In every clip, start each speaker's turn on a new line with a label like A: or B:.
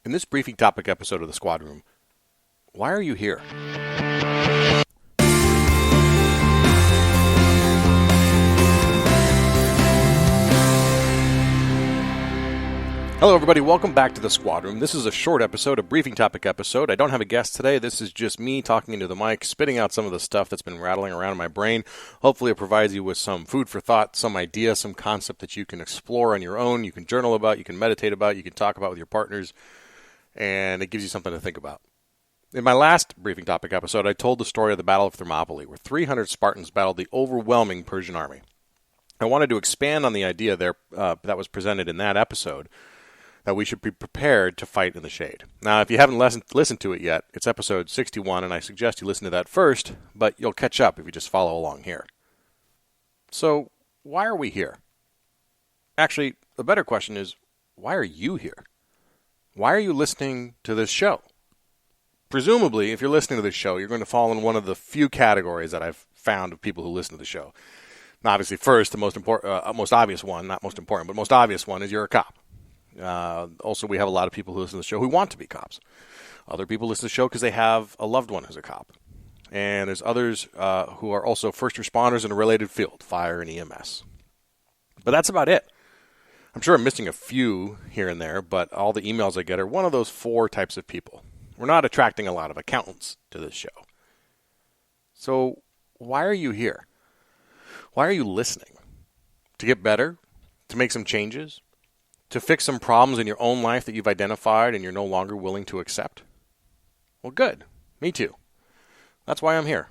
A: In this briefing topic episode of the Squad Room, why are you here? Hello everybody, welcome back to the Squad Room. This is a short episode, a briefing topic episode. I don't have a guest today. This is just me talking into the mic, spitting out some of the stuff that's been rattling around in my brain. Hopefully it provides you with some food for thought, some idea, some concept that you can explore on your own, you can journal about, you can meditate about, you can talk about with your partners, and it gives you something to think about. In my last briefing topic episode, I told the story of the Battle of Thermopylae, where 300 Spartans battled the overwhelming Persian army. I wanted to expand on the idea there that was presented in that episode, that we should be prepared to fight in the shade. Now, if you haven't listened to it yet, it's episode 61, and I suggest you listen to that first, but you'll catch up if you just follow along here. So, why are we here? Actually, the better question is, why are you here? Why are you listening to this show? Presumably, if you're listening to this show, you're going to fall in one of the few categories that I've found of people who listen to the show. Now, obviously, first, the most obvious one, not most important, but most obvious one is you're a cop. Also, we have a lot of people who listen to the show who want to be cops. Other people listen to the show because they have a loved one who's a cop. And there's others who are also first responders in a related field, fire and EMS. But that's about it. I'm sure I'm missing a few here and there, but all the emails I get are one of those four types of people. We're not attracting a lot of accountants to this show. So why are you here? Why are you listening? To get better? To make some changes? To fix some problems in your own life that you've identified and you're no longer willing to accept? Well, good. Me too. That's why I'm here.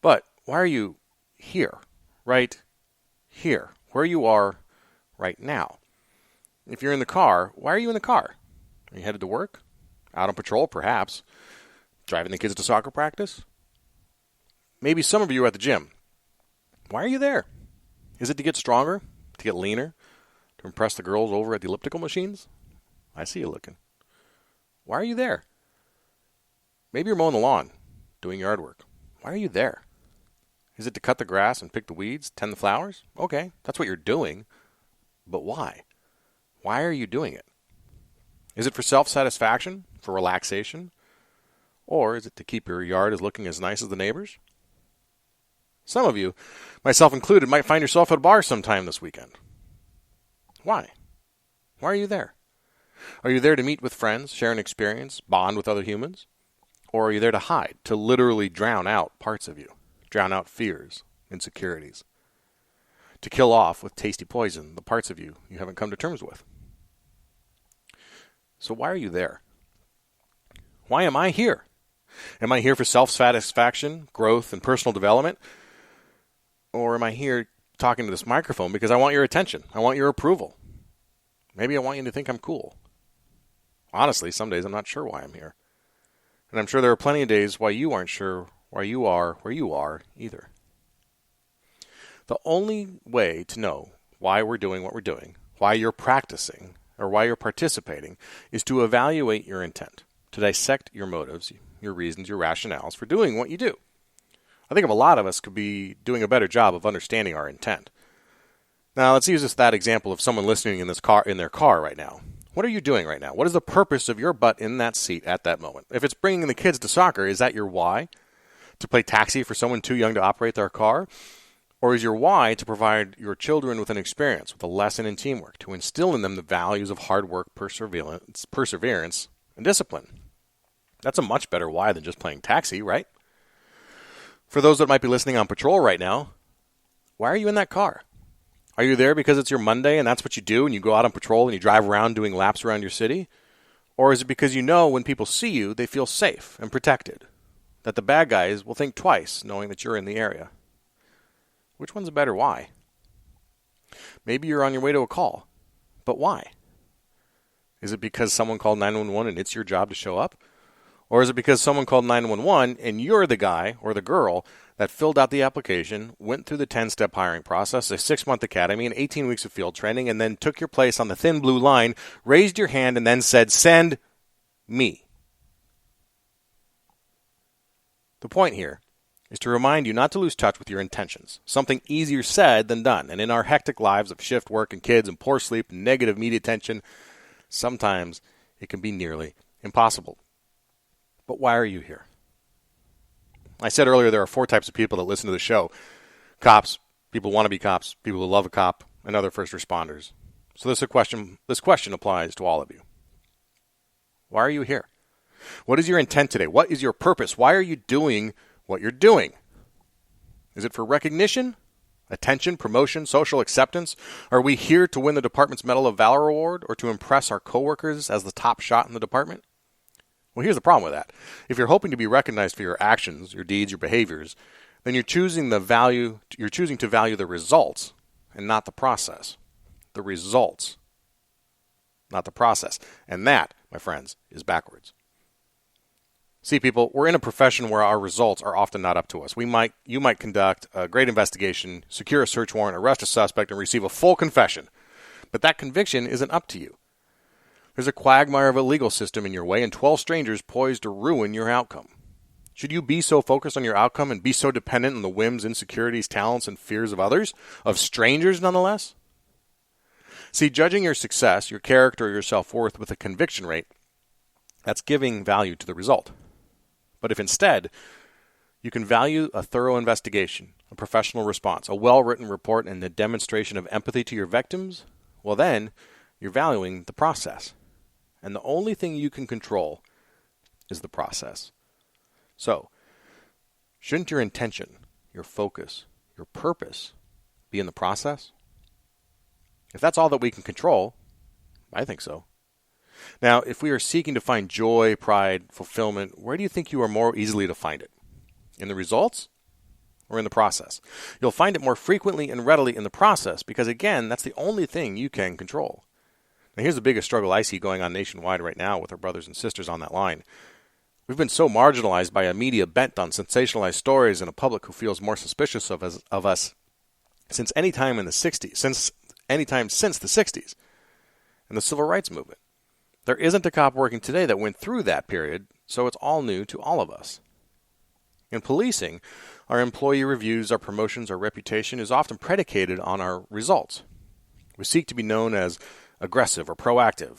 A: But why are you here? Right here. Where you are right now. If you're in the car, why are you in the car? Are you headed to work? Out on patrol, perhaps? Driving the kids to soccer practice? Maybe some of you are at the gym. Why are you there? Is it to get stronger? To get leaner? To impress the girls over at the elliptical machines? I see you looking. Why are you there? Maybe you're mowing the lawn, doing yard work. Why are you there? Is it to cut the grass and pick the weeds, tend the flowers? Okay, that's what you're doing. But why? Why are you doing it? Is it for self-satisfaction, for relaxation? Or is it to keep your yard as looking as nice as the neighbors? Some of you, myself included, might find yourself at a bar sometime this weekend. Why? Why are you there? Are you there to meet with friends, share an experience, bond with other humans? Or are you there to hide, to literally drown out parts of you, drown out fears, insecurities? To kill off with tasty poison the parts of you you haven't come to terms with? So why are you there? Why am I here? Am I here for self-satisfaction, growth, and personal development? Or am I here talking to this microphone because I want your attention? I want your approval. Maybe I want you to think I'm cool. Honestly, some days I'm not sure why I'm here. And I'm sure there are plenty of days why you aren't sure why you are where you are either. The only way to know why we're doing what we're doing, why you're practicing, or why you're participating, is to evaluate your intent, to dissect your motives, your reasons, your rationales for doing what you do. I think a lot of us could be doing a better job of understanding our intent. Now, let's use that example of someone listening in their car right now. What are you doing right now? What is the purpose of your butt in that seat at that moment? If it's bringing the kids to soccer, is that your why? To play taxi for someone too young to operate their car? Or is your why to provide your children with an experience, with a lesson in teamwork, to instill in them the values of hard work, perseverance, and discipline? That's a much better why than just playing taxi, right? For those that might be listening on patrol right now, why are you in that car? Are you there because it's your Monday and that's what you do and you go out on patrol and you drive around doing laps around your city? Or is it because you know when people see you, they feel safe and protected? That the bad guys will think twice knowing that you're in the area? Which one's a better why? Maybe you're on your way to a call, but why? Is it because someone called 911 and it's your job to show up? Or is it because someone called 911 and you're the guy or the girl that filled out the application, went through the 10-step hiring process, a 6-month academy, and 18 weeks of field training, and then took your place on the thin blue line, raised your hand, and then said, "Send me"? The point here is to remind you not to lose touch with your intentions. Something easier said than done. And in our hectic lives of shift work and kids and poor sleep and negative media attention, sometimes it can be nearly impossible. But why are you here? I said earlier there are 4 types of people that listen to the show. Cops, people who want to be cops, people who love a cop, and other first responders. So this question applies to all of you. Why are you here? What is your intent today? What is your purpose? Why are you doing what you're doing? Is it for recognition, attention, promotion, social acceptance? Are we here to win the department's Medal of Valor award or to impress our coworkers as the top shot in the department? Well, here's the problem with that. If you're hoping to be recognized for your actions, your deeds, your behaviors, then you're choosing to value the results and not the process. The results, not the process. And that, my friends, is backwards. See, people, we're in a profession where our results are often not up to us. You might conduct a great investigation, secure a search warrant, arrest a suspect, and receive a full confession. But that conviction isn't up to you. There's a quagmire of a legal system in your way and 12 strangers poised to ruin your outcome. Should you be so focused on your outcome and be so dependent on the whims, insecurities, talents, and fears of others? Of strangers, nonetheless? See, judging your success, your character, or your self-worth with a conviction rate, that's giving value to the result. But if instead you can value a thorough investigation, a professional response, a well-written report, and the demonstration of empathy to your victims, well then, you're valuing the process. And the only thing you can control is the process. So, shouldn't your intention, your focus, your purpose be in the process? If that's all that we can control, I think so. Now, if we are seeking to find joy, pride, fulfillment, where do you think you are more easily to find it? In the results or in the process? You'll find it more frequently and readily in the process because, again, that's the only thing you can control. Now, here's the biggest struggle I see going on nationwide right now with our brothers and sisters on that line. We've been so marginalized by a media bent on sensationalized stories and a public who feels more suspicious of us since any time in the 60s, since the 60s and the Civil Rights Movement. There isn't a cop working today that went through that period, so it's all new to all of us. In policing, our employee reviews, our promotions, our reputation is often predicated on our results. We seek to be known as aggressive or proactive,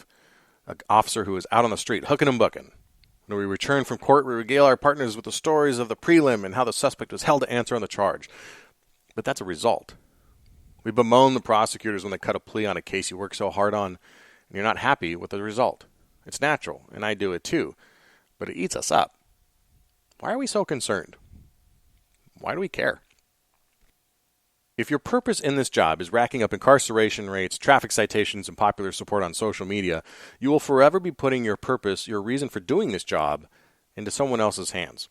A: an officer who is out on the street, hooking and booking. When we return from court, we regale our partners with the stories of the prelim and how the suspect was held to answer on the charge. But that's a result. We bemoan the prosecutors when they cut a plea on a case you work so hard on, and you're not happy with the result. It's natural, and I do it too, but it eats us up. Why are we so concerned? Why do we care? If your purpose in this job is racking up incarceration rates, traffic citations, and popular support on social media, you will forever be putting your purpose, your reason for doing this job, into someone else's hands.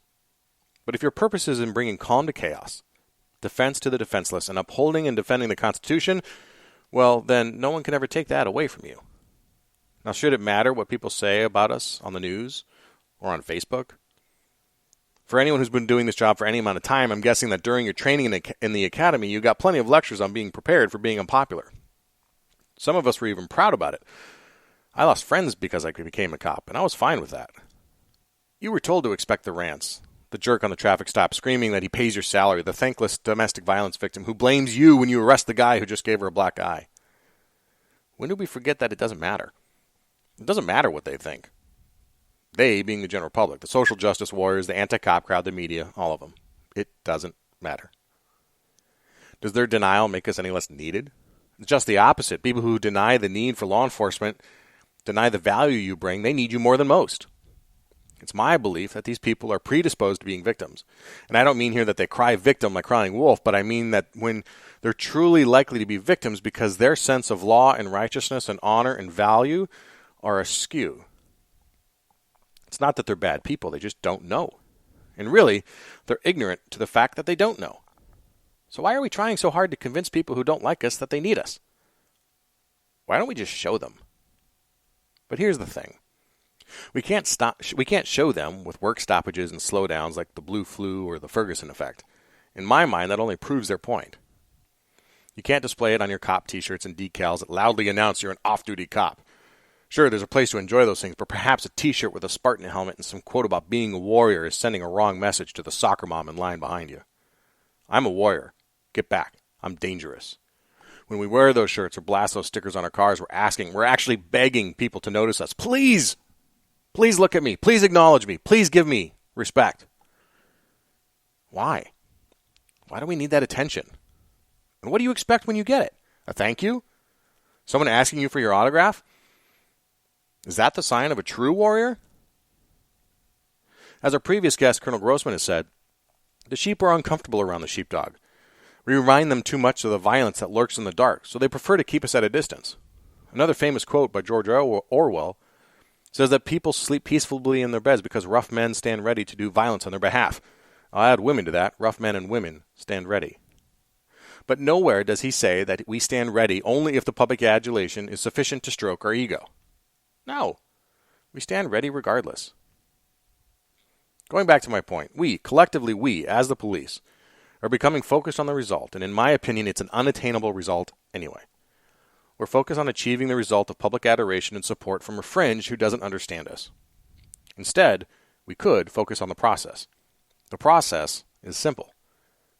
A: But if your purpose is in bringing calm to chaos, defense to the defenseless, and upholding and defending the Constitution, well, then no one can ever take that away from you. Now, should it matter what people say about us on the news or on Facebook? For anyone who's been doing this job for any amount of time, I'm guessing that during your training in the academy, you got plenty of lectures on being prepared for being unpopular. Some of us were even proud about it. I lost friends because I became a cop, and I was fine with that. You were told to expect the rants, the jerk on the traffic stop screaming that he pays your salary, the thankless domestic violence victim who blames you when you arrest the guy who just gave her a black eye. When did we forget that it doesn't matter? It doesn't matter what they think. They being the general public, the social justice warriors, the anti-cop crowd, the media, all of them. It doesn't matter. Does their denial make us any less needed? It's just the opposite. People who deny the need for law enforcement, deny the value you bring, they need you more than most. It's my belief that these people are predisposed to being victims. And I don't mean here that they cry victim like crying wolf, but I mean that when they're truly likely to be victims because their sense of law and righteousness and honor and value are askew. It's not that they're bad people, they just don't know. And really, they're ignorant to the fact that they don't know. So why are we trying so hard to convince people who don't like us that they need us? Why don't we just show them? But here's the thing. We can't show them with work stoppages and slowdowns like the blue flu or the Ferguson effect. In my mind, that only proves their point. You can't display it on your cop t-shirts and decals that loudly announce you're an off-duty cop. Sure, there's a place to enjoy those things, but perhaps a t-shirt with a Spartan helmet and some quote about being a warrior is sending a wrong message to the soccer mom in line behind you. I'm a warrior. Get back. I'm dangerous. When we wear those shirts or blast those stickers on our cars, we're actually begging people to notice us. Please look at me. Please acknowledge me. Please give me respect. Why? Why do we need that attention? And what do you expect when you get it? A thank you? Someone asking you for your autograph? Is that the sign of a true warrior? As our previous guest, Colonel Grossman, has said, the sheep are uncomfortable around the sheepdog. We remind them too much of the violence that lurks in the dark, so they prefer to keep us at a distance. Another famous quote by George Orwell says that people sleep peacefully in their beds because rough men stand ready to do violence on their behalf. I'll add women to that. Rough men and women stand ready. But nowhere does he say that we stand ready only if the public adulation is sufficient to stroke our ego. No. We stand ready regardless. Going back to my point, collectively we, as the police, are becoming focused on the result, and in my opinion, it's an unattainable result anyway. We're focused on achieving the result of public adoration and support from a fringe who doesn't understand us. Instead, we could focus on the process. The process is simple.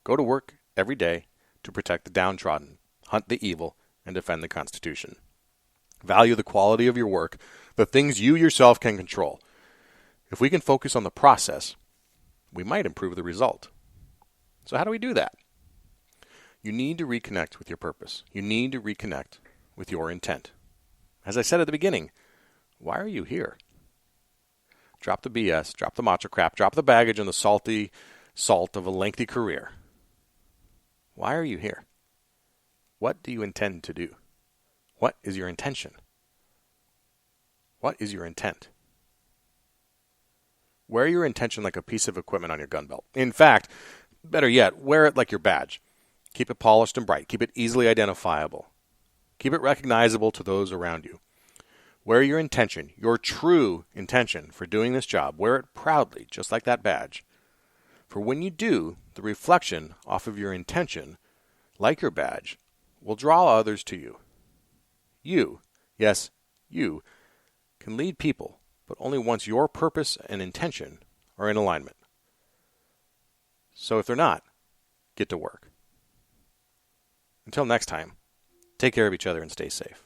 A: Go to work every day to protect the downtrodden, hunt the evil, and defend the Constitution. Value the quality of your work, the things you yourself can control. If we can focus on the process, we might improve the result. So how do we do that? You need to reconnect with your purpose. You need to reconnect with your intent. As I said at the beginning, why are you here? Drop the BS, drop the macho crap, drop the baggage and the salty salt of a lengthy career. Why are you here? What do you intend to do? What is your intention? What is your intent? Wear your intention like a piece of equipment on your gun belt. In fact, better yet, wear it like your badge. Keep it polished and bright. Keep it easily identifiable. Keep it recognizable to those around you. Wear your intention, your true intention for doing this job. Wear it proudly, just like that badge. For when you do, the reflection off of your intention, like your badge, will draw others to you. You, yes, you, can lead people, but only once your purpose and intention are in alignment. So if they're not, get to work. Until next time, take care of each other and stay safe.